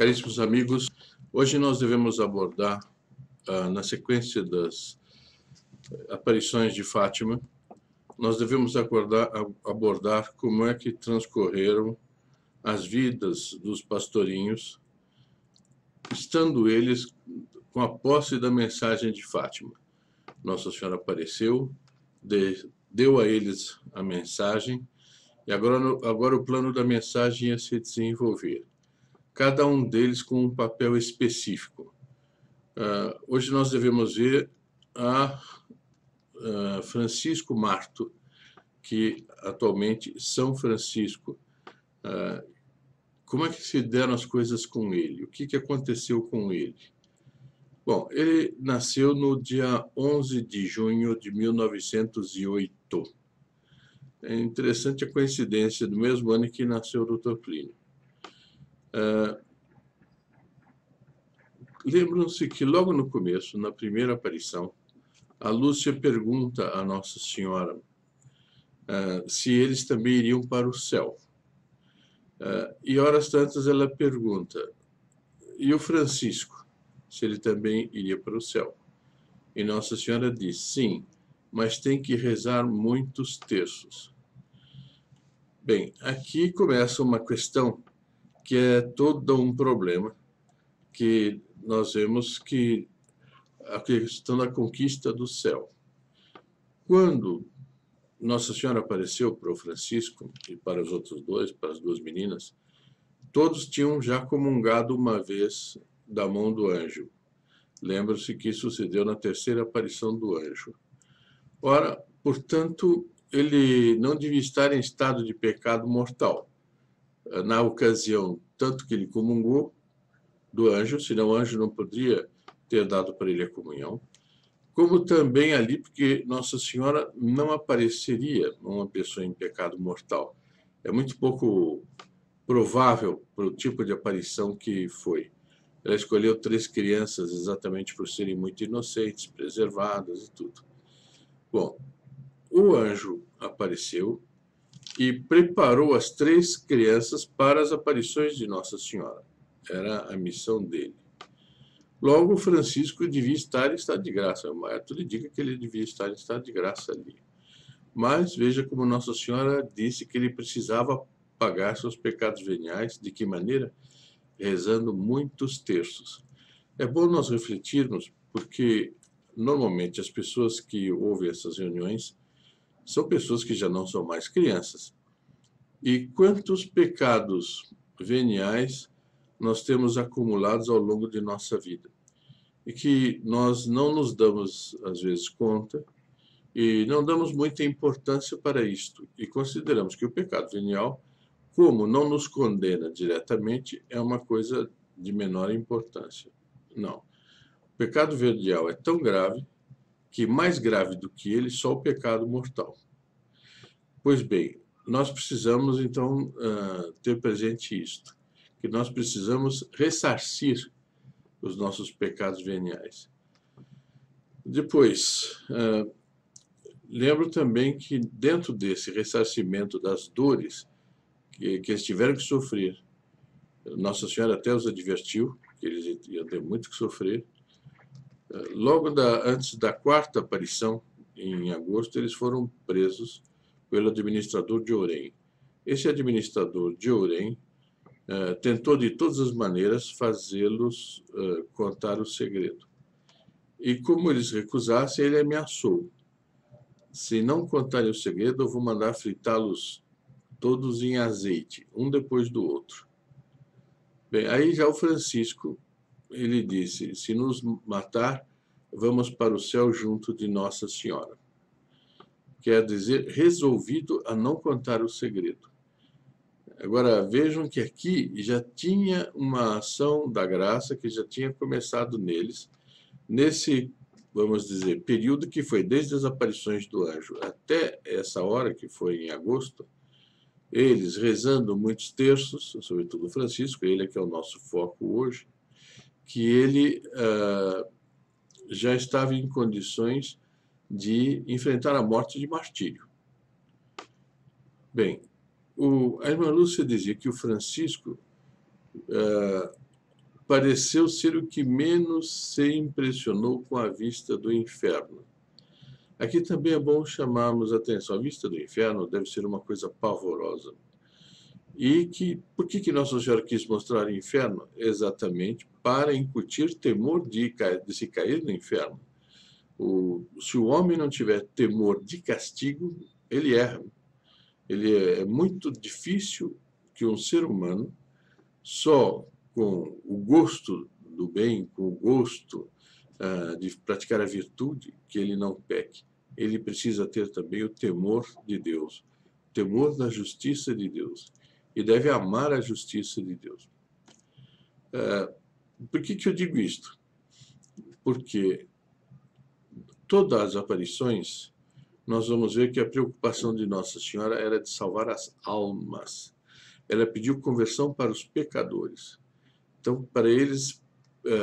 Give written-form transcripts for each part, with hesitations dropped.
Caríssimos amigos, hoje nós devemos abordar, na sequência das aparições de Fátima, nós devemos abordar como é que transcorreram as vidas dos pastorinhos, estando eles com a posse da mensagem de Fátima. Nossa Senhora apareceu, deu a eles a mensagem, e agora o plano da mensagem ia se desenvolver. Cada um deles com um papel específico. Hoje nós devemos ver a Francisco Marto, que atualmente São Francisco. Como é que se deram as coisas com ele? O que aconteceu com ele? Bom, ele nasceu no dia 11 de junho de 1908. É interessante a coincidência, do mesmo ano que nasceu o Dr. Plínio. Lembram-se que logo no começo, na primeira aparição, a Lúcia pergunta a Nossa Senhora se eles também iriam para o céu. E horas tantas ela pergunta, e o Francisco, se ele também iria para o céu? E Nossa Senhora diz, sim, mas tem que rezar muitos terços. Bem, aqui começa uma questão que é todo um problema, que nós vemos que a questão da conquista do céu. Quando Nossa Senhora apareceu para o Francisco e para os outros dois, para as duas meninas, todos tinham já comungado uma vez da mão do anjo. Lembra-se que isso sucedeu na terceira aparição do anjo. Ora, portanto, ele não devia estar em estado de pecado mortal. Na ocasião, tanto que ele comungou do anjo, senão o anjo não poderia ter dado para ele a comunhão, como também ali, porque Nossa Senhora não apareceria uma pessoa em pecado mortal. É muito pouco provável para o tipo de aparição que foi. Ela escolheu 3 crianças exatamente por serem muito inocentes, preservadas e tudo. Bom, o anjo apareceu e preparou as 3 crianças para as aparições de Nossa Senhora. Era a missão dele. Logo, Francisco devia estar em estado de graça. O Marto lhe diga que ele devia estar em estado de graça ali. Mas veja como Nossa Senhora disse que ele precisava pagar seus pecados veniais. De que maneira? Rezando muitos terços. É bom nós refletirmos, porque normalmente as pessoas que ouvem essas reuniões são pessoas que já não são mais crianças. E quantos pecados veniais nós temos acumulados ao longo de nossa vida e que nós não nos damos, às vezes, conta e não damos muita importância para isto e consideramos que o pecado venial, como não nos condena diretamente, é uma coisa de menor importância. Não. O pecado venial é tão grave que, mais grave do que ele, só o pecado mortal. Pois bem, nós precisamos, então, ter presente isto, que nós precisamos ressarcir os nossos pecados veniais. Depois, lembro também que dentro desse ressarcimento das dores que eles tiveram que sofrer, Nossa Senhora até os advertiu que eles iam ter muito que sofrer. Logo antes da 4ª aparição, em agosto, eles foram presos pelo administrador de Ourém. Esse administrador de Ourém tentou de todas as maneiras fazê-los contar o segredo. E como eles recusassem, ele ameaçou. Se não contarem o segredo, eu vou mandar fritá-los todos em azeite, um depois do outro. Bem, aí já o Francisco, ele disse, se nos matar, vamos para o céu junto de Nossa Senhora. Quer dizer, resolvido a não contar o segredo. Agora, vejam que aqui já tinha uma ação da graça que já tinha começado neles, nesse, vamos dizer, período que foi desde as aparições do anjo até essa hora, que foi em agosto, eles rezando muitos terços, sobretudo Francisco, ele é que é o nosso foco hoje, que ele já estava em condições de enfrentar a morte de martírio. Bem, a irmã Lúcia dizia que o Francisco pareceu ser o que menos se impressionou com a vista do inferno. Aqui também é bom chamarmos a atenção. A vista do inferno deve ser uma coisa pavorosa. E por que Nossa Senhora quis mostrar o inferno? Exatamente para incutir temor de se cair no inferno. Se o homem não tiver temor de castigo, ele erra. É muito difícil que um ser humano, só com o gosto do bem, com o gosto de praticar a virtude, que ele não peque. Ele precisa ter também o temor de Deus, o temor da justiça de Deus. E deve amar a justiça de Deus. Por que eu digo isto? Porque todas as aparições, nós vamos ver que a preocupação de Nossa Senhora era de salvar as almas. Ela pediu conversão para os pecadores. Então, para eles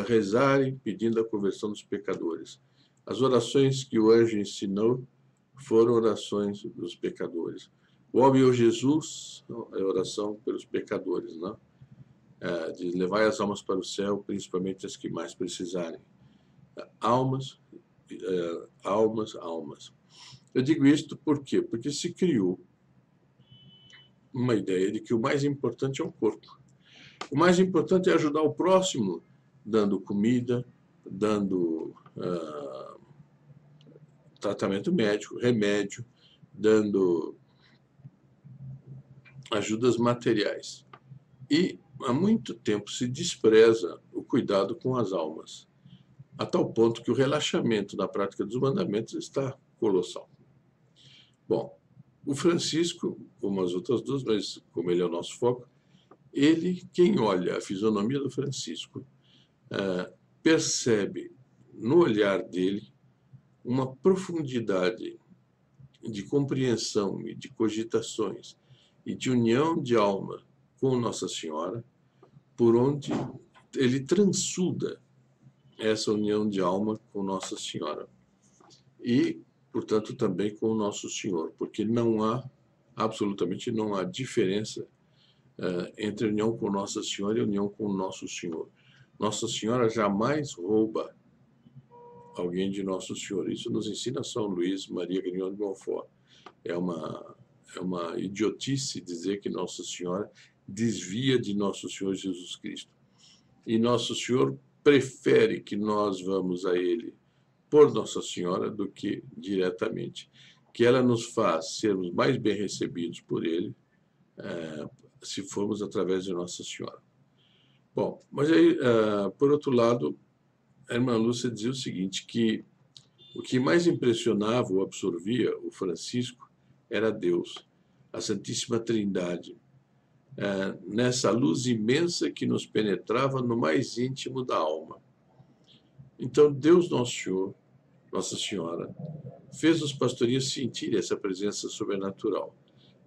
rezarem pedindo a conversão dos pecadores. As orações que o anjo ensinou foram orações dos pecadores. O homem ou Jesus é oração pelos pecadores, não? De levar as almas para o céu, principalmente as que mais precisarem. Almas, almas. Eu digo isto por quê? Porque se criou uma ideia de que o mais importante é o corpo. O mais importante é ajudar o próximo, dando comida, dando tratamento médico, remédio, dando ajudas materiais. E há muito tempo se despreza o cuidado com as almas, a tal ponto que o relaxamento na prática dos mandamentos está colossal. Bom, o Francisco, como as outras duas, mas como ele é o nosso foco, quem olha a fisionomia do Francisco, percebe no olhar dele uma profundidade de compreensão e de cogitações e de união de alma com Nossa Senhora, por onde ele transuda essa união de alma com Nossa Senhora. E, portanto, também com o Nosso Senhor, porque absolutamente não há diferença entre a união com Nossa Senhora e a união com o Nosso Senhor. Nossa Senhora jamais rouba alguém de Nosso Senhor. Isso nos ensina São Luís Maria Grignon de Montfort. É uma idiotice dizer que Nossa Senhora desvia de Nosso Senhor Jesus Cristo. E Nosso Senhor prefere que nós vamos a Ele por Nossa Senhora do que diretamente. Que ela nos faz sermos mais bem recebidos por Ele se formos através de Nossa Senhora. Bom, mas aí, por outro lado, a irmã Lúcia dizia o seguinte, que o que mais impressionava ou absorvia o Francisco era Deus, a Santíssima Trindade, nessa luz imensa que nos penetrava no mais íntimo da alma. Então, Deus Nosso Senhor, Nossa Senhora, fez os pastorinhos sentir essa presença sobrenatural.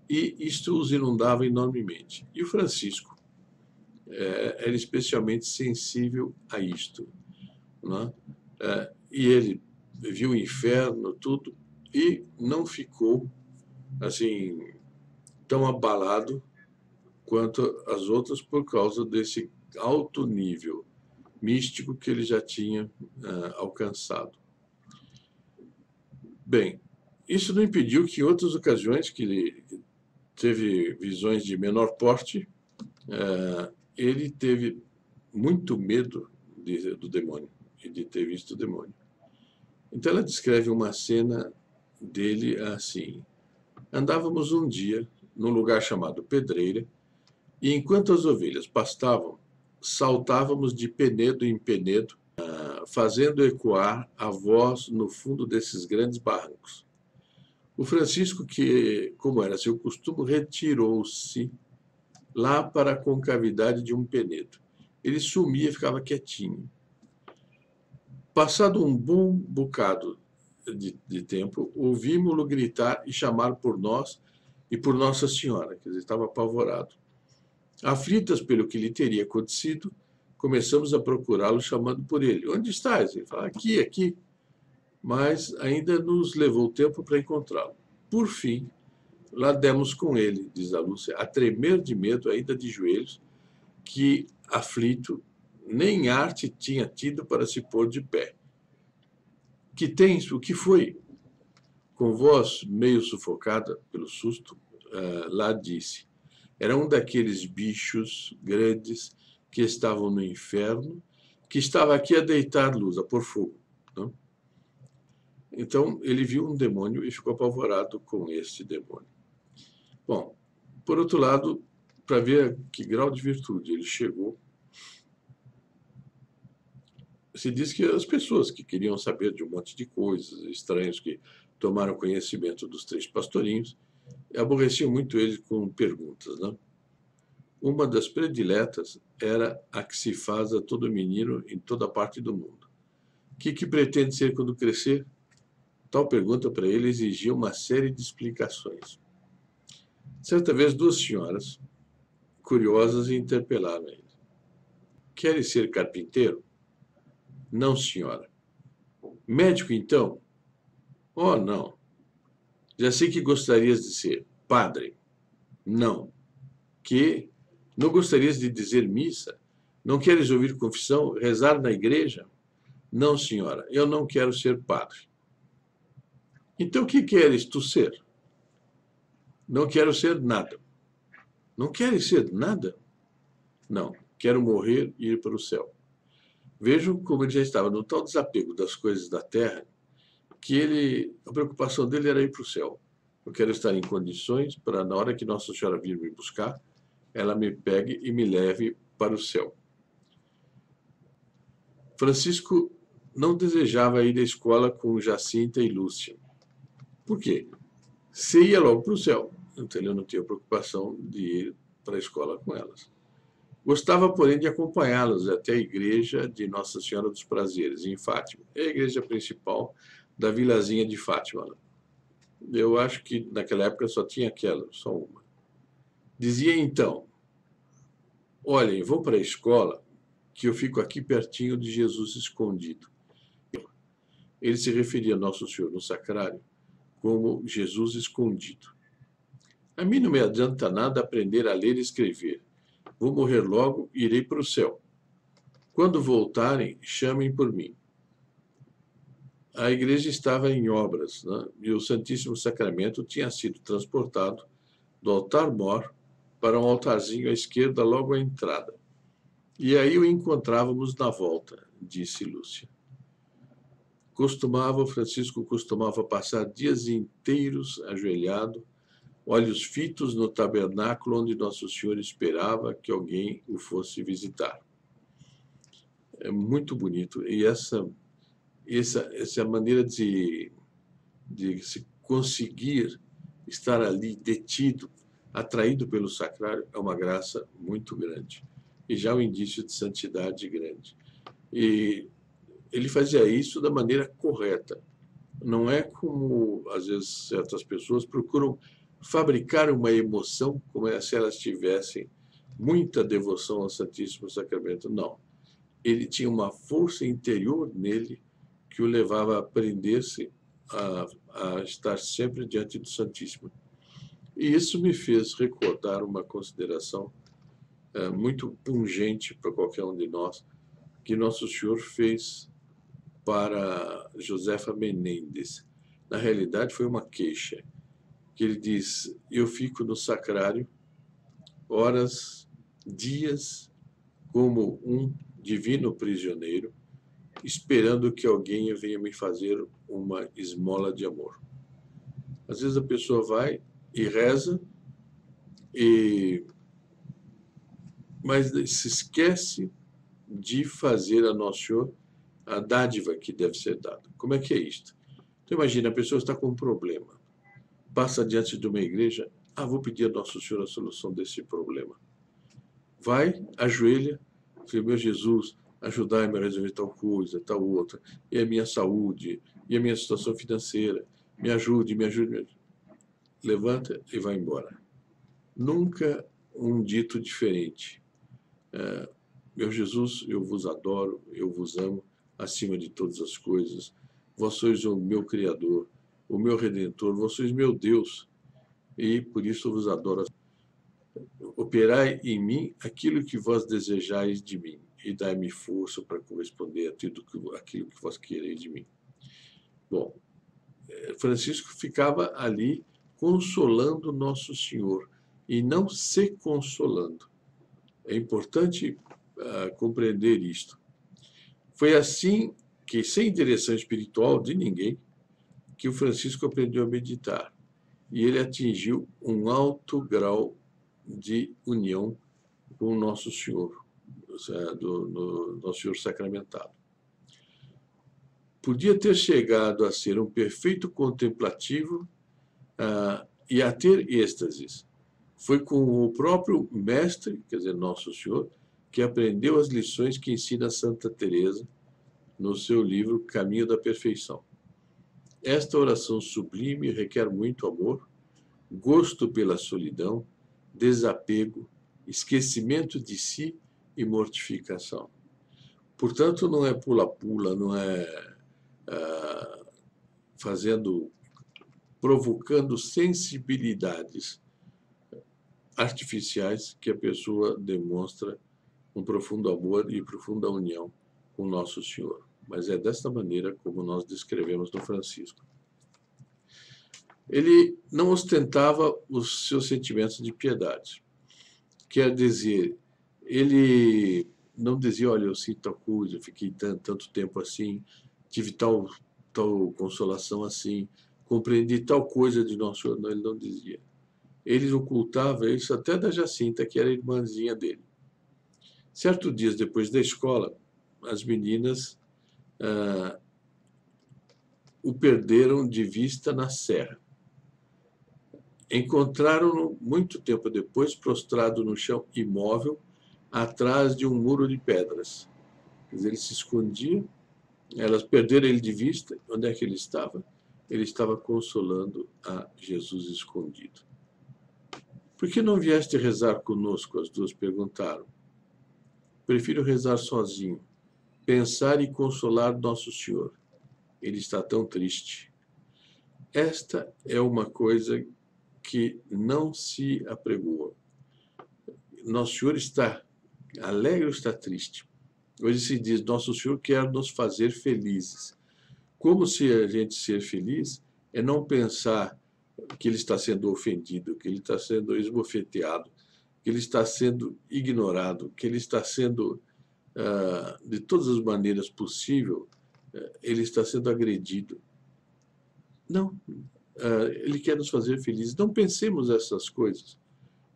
E isto os inundava enormemente. E o Francisco era especialmente sensível a isto. Né? E ele viu o inferno, tudo, e não ficou assim tão abalado quanto as outras por causa desse alto nível místico que ele já tinha alcançado. Bem, isso não impediu que em outras ocasiões que ele teve visões de menor porte, ele teve muito medo do demônio e de ter visto o demônio. Então ela descreve uma cena dele assim: andávamos um dia num lugar chamado Pedreira e enquanto as ovelhas pastavam, saltávamos de penedo em penedo, fazendo ecoar a voz no fundo desses grandes barrancos. O Francisco, que, como era seu costume, retirou-se lá para a concavidade de um penedo. Ele sumia e ficava quietinho. Passado um bom bocado de tempo, ouvimos-lo gritar e chamar por nós e por Nossa Senhora, quer dizer, estava apavorado. Aflitas pelo que lhe teria acontecido, começamos a procurá-lo chamando por ele. Onde estás? Ele fala, aqui, aqui. Mas ainda nos levou tempo para encontrá-lo. Por fim, lá demos com ele, diz a Lúcia, a tremer de medo, ainda de joelhos, que, aflito, nem arte tinha tido para se pôr de pé. Que tens? O que foi? Com voz meio sufocada pelo susto, lá disse: era um daqueles bichos grandes que estavam no inferno, que estava aqui a deitar luz, a pôr fogo. Não? Então ele viu um demônio e ficou apavorado com este demônio. Bom, por outro lado, para ver a que grau de virtude ele chegou, se diz que as pessoas que queriam saber de um monte de coisas, estranhos que tomaram conhecimento dos 3 pastorinhos, aborreciam muito ele com perguntas. Né? Uma das prediletas era a que se faz a todo menino em toda parte do mundo. O que pretende ser quando crescer? Tal pergunta para ele exigia uma série de explicações. Certa vez, 2 senhoras, curiosas, interpelaram ele. Queres ser carpinteiro? Não, senhora. Médico, então? Oh, não. Já sei que gostarias de ser padre. Não. Que? Não gostarias de dizer missa? Não queres ouvir confissão, rezar na igreja? Não, senhora, eu não quero ser padre. Então o que queres tu ser? Não quero ser nada. Não queres ser nada? Não, quero morrer e ir para o céu. Vejam como ele já estava no tal desapego das coisas da terra, que a preocupação dele era ir para o céu. Eu quero estar em condições para, na hora que Nossa Senhora vir me buscar, ela me pegue e me leve para o céu. Francisco não desejava ir à escola com Jacinta e Lúcia. Por quê? Se ia logo para o céu, então ele não tinha preocupação de ir para a escola com elas. Gostava, porém, de acompanhá-las até a igreja de Nossa Senhora dos Prazeres, em Fátima. É a igreja principal da vilazinha de Fátima. Eu acho que naquela época só tinha aquela, só uma. Dizia então: olhem, vou para a escola, que eu fico aqui pertinho de Jesus escondido. Ele se referia a Nosso Senhor no sacrário como Jesus escondido. A mim não me adianta nada aprender a ler e escrever. Vou morrer logo e irei para o céu. Quando voltarem, chamem por mim. A igreja estava em obras, né? E o Santíssimo Sacramento tinha sido transportado do altar-mor para um altarzinho à esquerda, logo à entrada. E aí o encontrávamos na volta, disse Lúcia. Francisco costumava passar dias inteiros ajoelhado, olhos fitos no tabernáculo onde Nosso Senhor esperava que alguém o fosse visitar. É muito bonito. E essa maneira de se conseguir estar ali detido, atraído pelo sacrário, é uma graça muito grande. E já um indício de santidade grande. E ele fazia isso da maneira correta. Não é como, às vezes, certas pessoas procuram fabricar uma emoção como se elas tivessem muita devoção ao Santíssimo Sacramento. Não. Ele tinha uma força interior nele que o levava a prender-se a estar sempre diante do Santíssimo. E isso me fez recordar uma consideração muito pungente para qualquer um de nós, que Nosso Senhor fez para Josefa Menendez. Na realidade, foi uma queixa, que ele diz: eu fico no sacrário horas, dias, como um divino prisioneiro, esperando que alguém venha me fazer uma esmola de amor. Às vezes a pessoa vai e reza, mas se esquece de fazer a Nosso Senhor a dádiva que deve ser dada. Como é que é isto? Então imagina, a pessoa está com um problema, passa diante de uma igreja, vou pedir a Nosso Senhor a solução desse problema. Vai, ajoelha, fala: meu Jesus, ajudai-me a resolver tal coisa, tal outra, e a minha saúde, e a minha situação financeira, me ajude, me ajude, me ajude. Levanta e vai embora. Nunca um dito diferente. Meu Jesus, eu vos adoro, eu vos amo, acima de todas as coisas. Vós sois o meu Criador, o meu Redentor, vós sois meu Deus, e por isso eu vos adoro. Operai em mim aquilo que vós desejais de mim. e dai-me força para corresponder a tudo aquilo que vós quereis de mim. Bom, Francisco ficava ali consolando Nosso Senhor e não se consolando. É importante compreender isto. Foi assim que, sem direção espiritual de ninguém, que o Francisco aprendeu a meditar. E ele atingiu um alto grau de união com o Nosso Senhor, do Nosso Senhor sacramentado. Podia ter chegado a ser um perfeito contemplativo e a ter êxtases. Foi com o próprio mestre, quer dizer, Nosso Senhor, que aprendeu as lições que ensina Santa Teresa no seu livro Caminho da Perfeição. Esta oração sublime requer muito amor, gosto pela solidão, desapego, esquecimento de si e mortificação. Portanto, não é pula-pula, não é provocando sensibilidades artificiais que a pessoa demonstra um profundo amor e profunda união com Nosso Senhor. Mas é desta maneira como nós descrevemos no Francisco. Ele não ostentava os seus sentimentos de piedade. Quer dizer, ele não dizia, olha, eu sinto tal coisa, eu fiquei tanto tempo assim, tive tal consolação assim, compreendi tal coisa de Nosso Senhor. Não, ele não dizia. Ele ocultava isso até da Jacinta, que era a irmãzinha dele. Certos dias depois da escola, as meninas o perderam de vista na serra. Encontraram-no muito tempo depois, prostrado no chão, imóvel, atrás de um muro de pedras. Quer dizer, ele se escondia, elas perderam ele de vista. Onde é que ele estava? Ele estava consolando a Jesus escondido. Por que não vieste rezar conosco? As duas perguntaram. Prefiro rezar sozinho, pensar e consolar Nosso Senhor. Ele está tão triste. Esta é uma coisa que não se apregoa. Nosso Senhor está alegre ou está triste? Hoje se diz, Nosso Senhor quer nos fazer felizes. Como se a gente ser feliz é não pensar que ele está sendo ofendido, que ele está sendo esbofeteado, que ele está sendo ignorado, que ele está sendo, de todas as maneiras possíveis, ele está sendo agredido. Não, ele quer nos fazer felizes. Não pensemos essas coisas,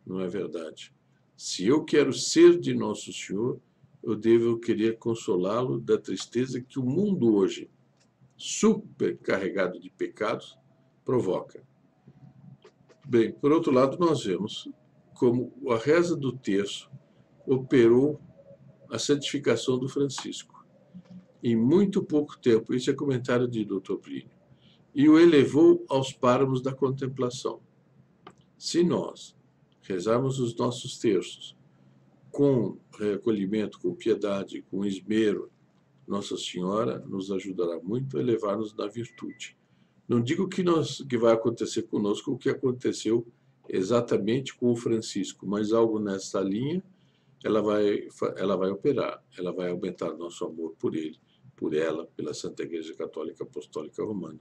não é verdade? Se eu quero ser de Nosso Senhor, eu devo querer consolá-lo da tristeza que o mundo hoje, supercarregado de pecados, provoca. Bem, por outro lado, nós vemos como a reza do terço operou a santificação do Francisco. Em muito pouco tempo, isso é comentário de Dr. Plínio, e o elevou aos páramos da contemplação. Se nós rezarmos os nossos terços com recolhimento, com piedade, com esmero, Nossa Senhora nos ajudará muito a elevar-nos na virtude. Não digo que vai acontecer conosco o que aconteceu exatamente com o Francisco, mas algo nessa linha ela vai operar, ela vai aumentar nosso amor por ele, por ela, pela Santa Igreja Católica Apostólica Romana,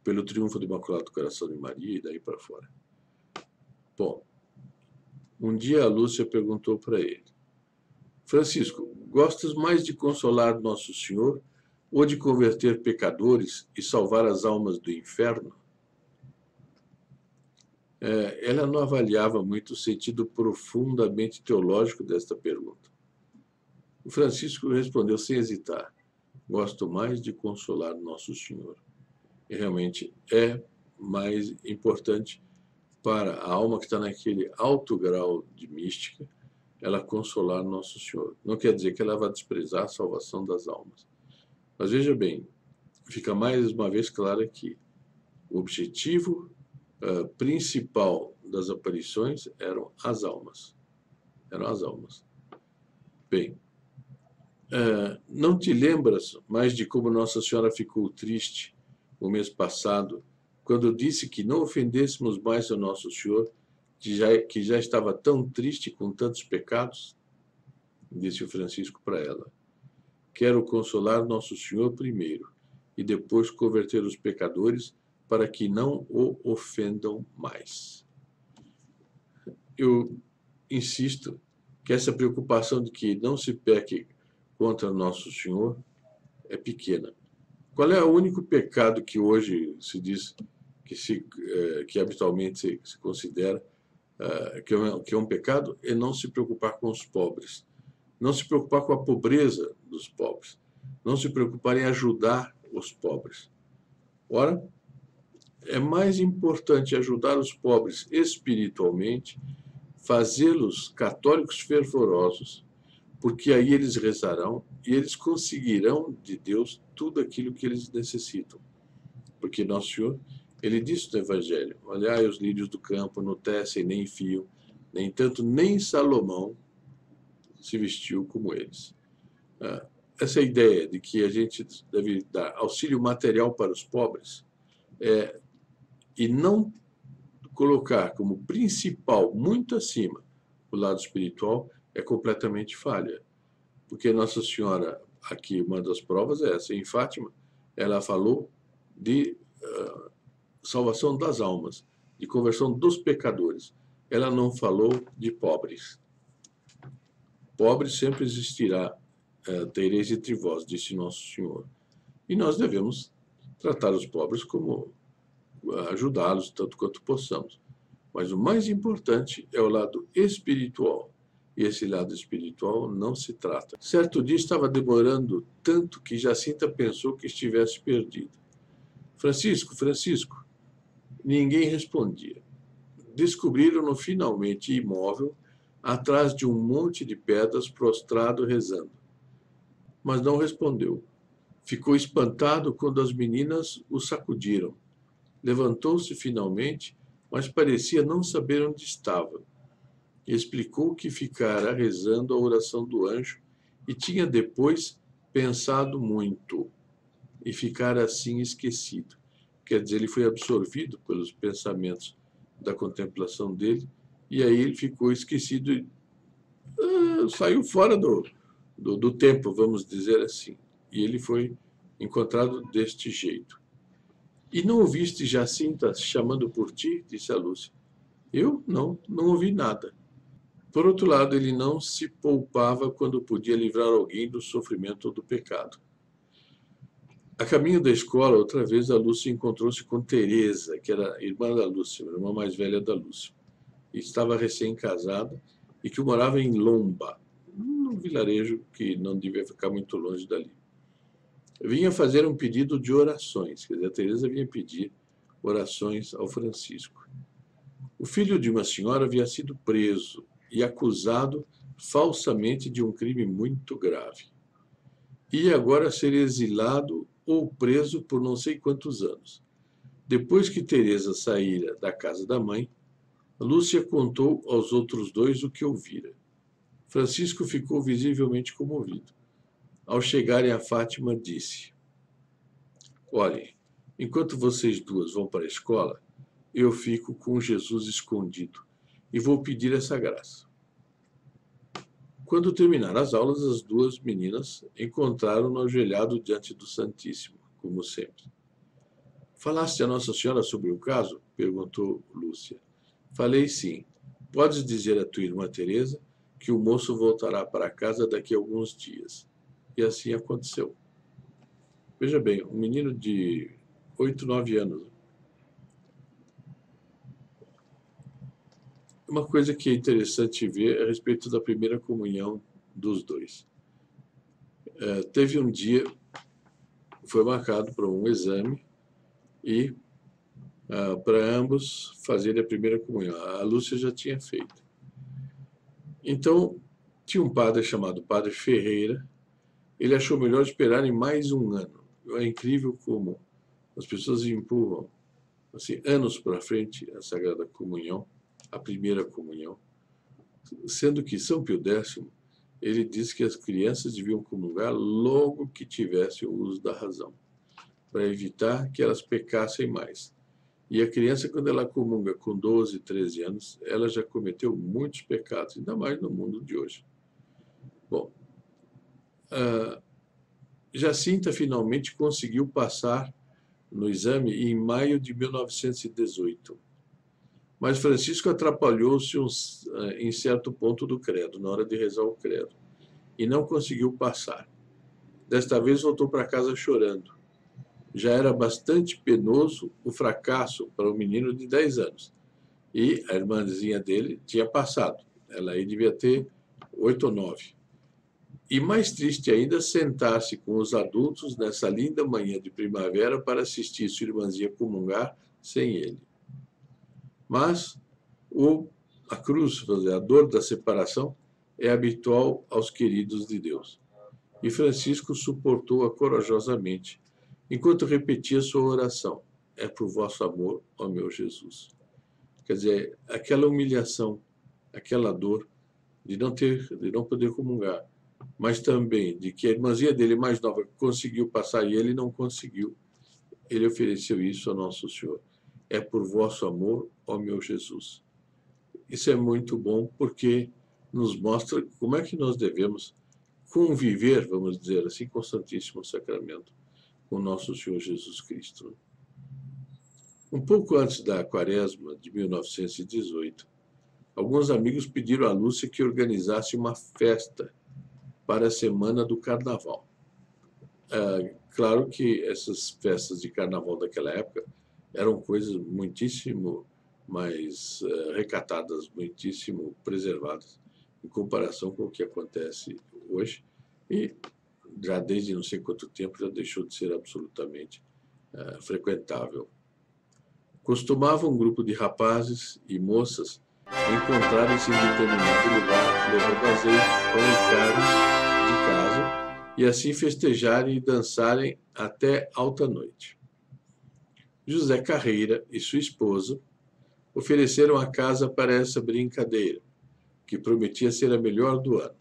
pelo triunfo do Imaculado Coração de Maria e daí para fora. Bom, um dia a Lúcia perguntou para ele, Francisco, gostas mais de consolar Nosso Senhor ou de converter pecadores e salvar as almas do inferno? Ela não avaliava muito o sentido profundamente teológico desta pergunta. O Francisco respondeu sem hesitar, gosto mais de consolar Nosso Senhor. E realmente é mais importante para a alma que está naquele alto grau de mística, ela consolar Nosso Senhor. Não quer dizer que ela vai desprezar a salvação das almas. Mas veja bem, fica mais uma vez claro que o objetivo principal das aparições eram as almas. Eram as almas. Bem, não te lembras mais de como Nossa Senhora ficou triste o mês passado, quando disse que não ofendêssemos mais a Nosso Senhor, que já estava tão triste com tantos pecados? disse o Francisco para ela. Quero consolar Nosso Senhor primeiro e depois converter os pecadores para que não o ofendam mais. Eu insisto que essa preocupação de que não se peque contra Nosso Senhor é pequena. Qual é o único pecado que hoje se diz que habitualmente se considera que é um pecado? É não se preocupar com os pobres, não se preocupar com a pobreza dos pobres, não se preocupar em ajudar os pobres. Ora, é mais importante ajudar os pobres espiritualmente, fazê-los católicos fervorosos, porque aí eles rezarão e eles conseguirão de Deus tudo aquilo que eles necessitam. Porque Nosso Senhor, ele disse no Evangelho: olhai os lírios do campo, não tecem nem fiam, nem tanto nem Salomão se vestiu como eles. Essa ideia de que a gente deve dar auxílio material para os pobres e não colocar como principal, muito acima, o lado espiritual, é completamente falha. Porque Nossa Senhora, aqui uma das provas é essa, em Fátima, ela falou de salvação das almas, de conversão dos pecadores. Ela não falou de pobres. Pobre sempre existirá, tereis entre vós, disse Nosso Senhor. E nós devemos tratar os pobres como ajudá-los tanto quanto possamos. Mas o mais importante é o lado espiritual. E esse lado espiritual não se trata. Certo dia estava demorando tanto que Jacinta pensou que estivesse perdido. Francisco, Francisco. Ninguém respondia. Descobriram-no finalmente imóvel, atrás de um monte de pedras, prostrado rezando. Mas não respondeu. Ficou espantado quando as meninas o sacudiram. Levantou-se finalmente, mas parecia não saber onde estava. Explicou que ficara rezando a oração do anjo e tinha depois pensado muito e ficara assim esquecido. Quer dizer, ele foi absorvido pelos pensamentos da contemplação dele e aí ele ficou esquecido e saiu fora do tempo, vamos dizer assim. E ele foi encontrado deste jeito. E não ouviste Jacinta chamando por ti? Disse a Lúcia. Eu? Não ouvi nada. Por outro lado, ele não se poupava quando podia livrar alguém do sofrimento ou do pecado. A caminho da escola, outra vez, a Lúcia encontrou-se com Teresa, que era irmã da Lúcia, a irmã mais velha da Lúcia. E estava recém-casada e que morava em Lomba, num vilarejo que não devia ficar muito longe dali. Vinha fazer um pedido de orações, quer dizer, a Teresa vinha pedir orações ao Francisco. O filho de uma senhora havia sido preso e acusado falsamente de um crime muito grave. Ia agora ser exilado ou preso por não sei quantos anos. Depois que Teresa saíra da casa da mãe, Lúcia contou aos outros dois o que ouvira. Francisco ficou visivelmente comovido. Ao chegarem a Fátima, disse: olhem, enquanto vocês duas vão para a escola, eu fico com Jesus escondido e vou pedir essa graça. Quando terminaram as aulas, as duas meninas encontraram-no ajoelhado diante do Santíssimo, como sempre. Falaste a Nossa Senhora sobre o caso? Perguntou Lúcia. Falei sim. Podes dizer à tua irmã Teresa que o moço voltará para casa daqui a alguns dias. E assim aconteceu. Veja bem, um menino de 8, 9 anos. Uma coisa que é interessante ver é a respeito da primeira comunhão dos dois. Teve um dia, foi marcado para um exame e para ambos fazerem a primeira comunhão. A Lúcia já tinha feito. Então, tinha um padre chamado Padre Ferreira. Ele achou melhor esperarem mais um ano. É incrível como as pessoas empurram assim, anos para frente a Sagrada Comunhão, a primeira comunhão, sendo que São Pio X, ele diz que as crianças deviam comungar logo que tivessem o uso da razão, para evitar que elas pecassem mais. E a criança, quando ela comunga com 12, 13 anos, ela já cometeu muitos pecados, ainda mais no mundo de hoje. Bom, Jacinta finalmente conseguiu passar no exame em maio de 1918. Mas Francisco atrapalhou-se em certo ponto do credo, na hora de rezar o credo, e não conseguiu passar. Desta vez voltou para casa chorando. Já era bastante penoso o fracasso para um menino de 10 anos. E a irmãzinha dele tinha passado. Ela aí devia ter 8 ou 9. E mais triste ainda, sentar-se com os adultos nessa linda manhã de primavera para assistir sua irmãzinha comungar sem ele. Mas a cruz, a dor da separação, é habitual aos queridos de Deus. E Francisco suportou-a corajosamente, enquanto repetia sua oração: é por vosso amor, ó meu Jesus. Quer dizer, aquela humilhação, aquela dor de não poder comungar, mas também de que a irmãzinha dele mais nova conseguiu passar e ele não conseguiu, ele ofereceu isso ao nosso Senhor. É por vosso amor, ó meu Jesus. Isso é muito bom porque nos mostra como é que nós devemos conviver, vamos dizer assim, com o Santíssimo Sacramento, com o nosso Senhor Jesus Cristo. Um pouco antes da Quaresma de 1918, alguns amigos pediram a Lúcia que organizasse uma festa para a semana do Carnaval. Claro que essas festas de Carnaval daquela época eram coisas muitíssimo mais recatadas, muitíssimo preservadas, em comparação com o que acontece hoje. E já desde não sei quanto tempo já deixou de ser absolutamente frequentável. Costumava um grupo de rapazes e moças encontrarem-se em determinado lugar, levando azeite, pão e carne de casa, e assim festejarem e dançarem até alta noite. José Carreira e sua esposa ofereceram a casa para essa brincadeira, que prometia ser a melhor do ano.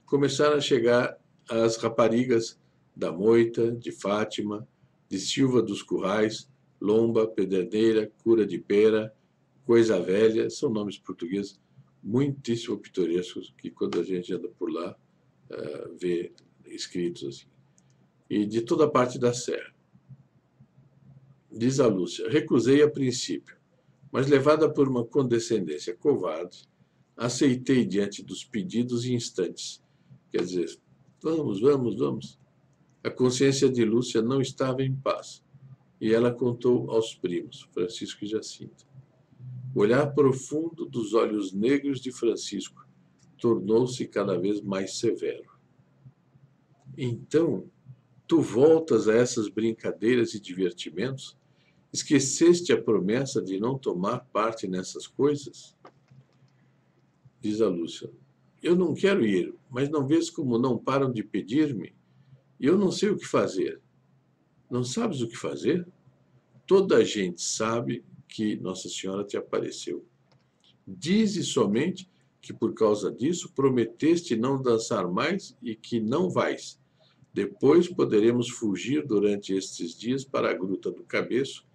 Começaram a chegar as raparigas da Moita, de Fátima, de Silva dos Currais, Lomba, Pederneira, Cura de Pera, Coisa Velha, são nomes portugueses muitíssimo pitorescos que quando a gente anda por lá vê escritos assim. E de toda a parte da serra. Diz a Lúcia: recusei a princípio, mas levada por uma condescendência covarde, aceitei diante dos pedidos e instantes. Quer dizer, vamos, vamos, vamos. A consciência de Lúcia não estava em paz. E ela contou aos primos, Francisco e Jacinta. O olhar profundo dos olhos negros de Francisco tornou-se cada vez mais severo. Então, tu voltas a essas brincadeiras e divertimentos? Esqueceste a promessa de não tomar parte nessas coisas? Diz a Lúcia: eu não quero ir, mas não vês como não param de pedir-me? E eu não sei o que fazer. Não sabes o que fazer? Toda a gente sabe que Nossa Senhora te apareceu. Dize somente que por causa disso prometeste não dançar mais e que não vais. Depois poderemos fugir durante estes dias para a Gruta do Cabeço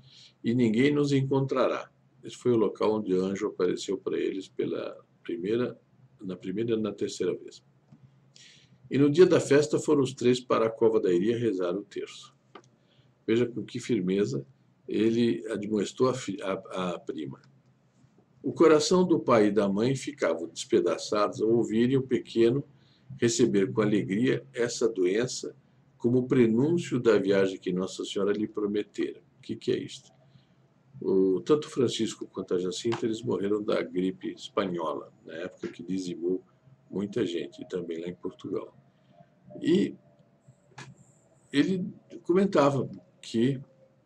e ninguém nos encontrará. Esse foi o local onde o anjo apareceu para eles na primeira e na terceira vez. E no dia da festa foram os três para a cova da Iria rezar o terço. Veja com que firmeza ele admoestou a prima. O coração do pai e da mãe ficavam despedaçados ao ouvirem o pequeno receber com alegria essa doença como prenúncio da viagem que Nossa Senhora lhe prometera. O que é isto? Tanto Francisco quanto a Jacinta, eles morreram da gripe espanhola, na época que dizimou muita gente, e também lá em Portugal. E ele comentava que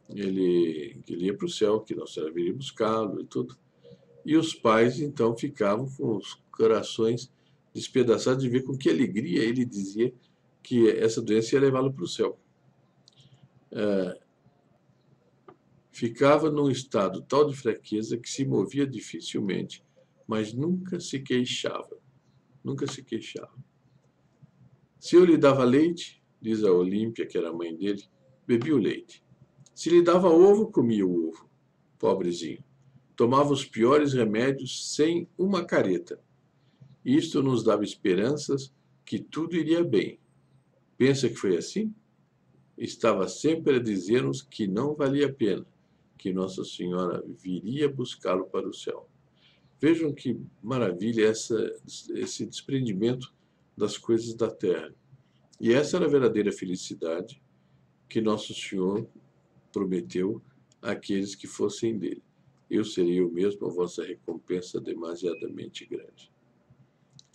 ele ia para o céu, que Nossa Senhora viria buscá-lo e tudo. E os pais, então, ficavam com os corações despedaçados de ver com que alegria ele dizia que essa doença ia levá-lo para o céu. Ficava num estado tal de fraqueza que se movia dificilmente, mas nunca se queixava. Nunca se queixava. Se eu lhe dava leite, diz a Olímpia, que era a mãe dele, bebia o leite. Se lhe dava ovo, comia o ovo. Pobrezinho. Tomava os piores remédios sem uma careta. Isto nos dava esperanças que tudo iria bem. Pensa que foi assim? Estava sempre a dizer-nos que não valia a pena, que Nossa Senhora viria buscá-lo para o céu. Vejam que maravilha esse desprendimento das coisas da terra. E essa era a verdadeira felicidade que Nosso Senhor prometeu àqueles que fossem dele. Eu serei eu mesmo a vossa recompensa demasiadamente grande.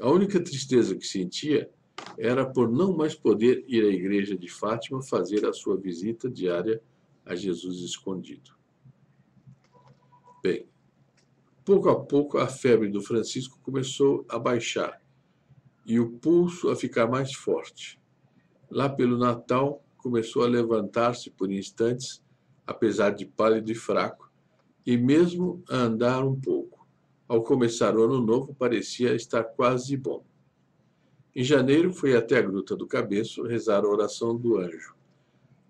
A única tristeza que sentia era por não mais poder ir à igreja de Fátima fazer a sua visita diária a Jesus escondido. Bem, pouco a pouco a febre do Francisco começou a baixar e o pulso a ficar mais forte. Lá pelo Natal, começou a levantar-se por instantes, apesar de pálido e fraco, e mesmo a andar um pouco. Ao começar o ano novo, parecia estar quase bom. Em janeiro, foi até a Gruta do Cabeço rezar a oração do anjo.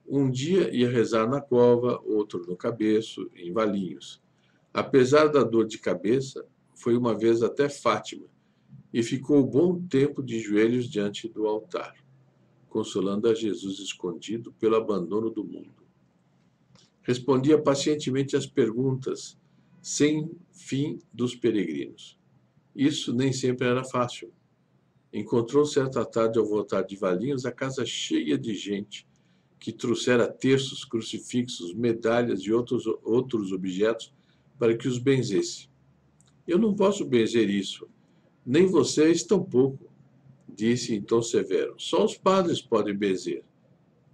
Um dia ia rezar na cova, outro no Cabeço, em Valinhos. Apesar da dor de cabeça, foi uma vez até Fátima e ficou bom tempo de joelhos diante do altar, consolando a Jesus escondido pelo abandono do mundo. Respondia pacientemente às perguntas sem fim dos peregrinos. Isso nem sempre era fácil. Encontrou certa tarde, ao voltar de Valinhos, a casa cheia de gente que trouxera terços, crucifixos, medalhas e outros objetos para que os benzesse. Eu não posso benzer isso, nem vocês tampouco, disse em tom severo. Só os padres podem benzer.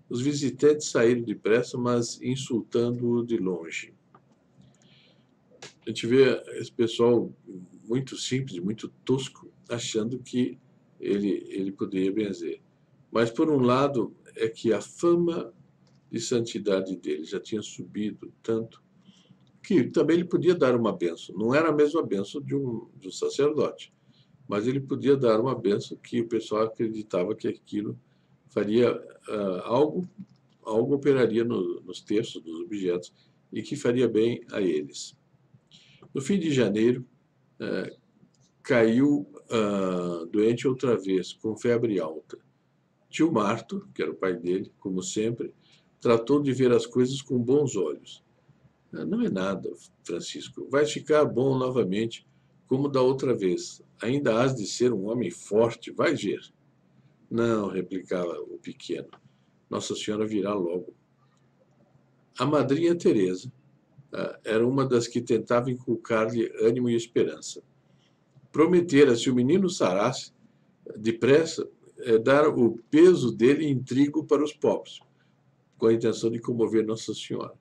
Os visitantes saíram depressa, mas insultando-o de longe. A gente vê esse pessoal muito simples, muito tosco, achando que ele poderia benzer. Mas, por um lado, é que a fama de santidade dele já tinha subido tanto que também ele podia dar uma bênção. Não era a mesma bênção de um sacerdote, mas ele podia dar uma bênção que o pessoal acreditava que aquilo faria algo operaria nos terços dos objetos e que faria bem a eles. No fim de janeiro, caiu doente outra vez, com febre alta. Tio Marto, que era o pai dele, como sempre, tratou de ver as coisas com bons olhos. Não é nada, Francisco. Vais ficar bom novamente, como da outra vez. Ainda has de ser um homem forte, vais ver. Não, replicava o pequeno. Nossa Senhora virá logo. A madrinha Teresa era uma das que tentava inculcar-lhe ânimo e esperança. Prometera, se o menino sarasse, depressa, dar o peso dele em trigo para os pobres, com a intenção de comover Nossa Senhora.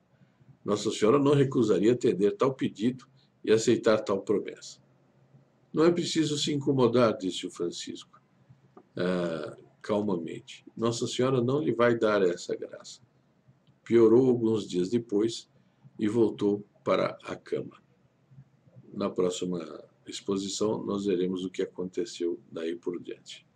Nossa Senhora não recusaria atender tal pedido e aceitar tal promessa. Não é preciso se incomodar, disse o Francisco, calmamente. Nossa Senhora não lhe vai dar essa graça. Piorou alguns dias depois e voltou para a cama. Na próxima exposição, nós veremos o que aconteceu daí por diante.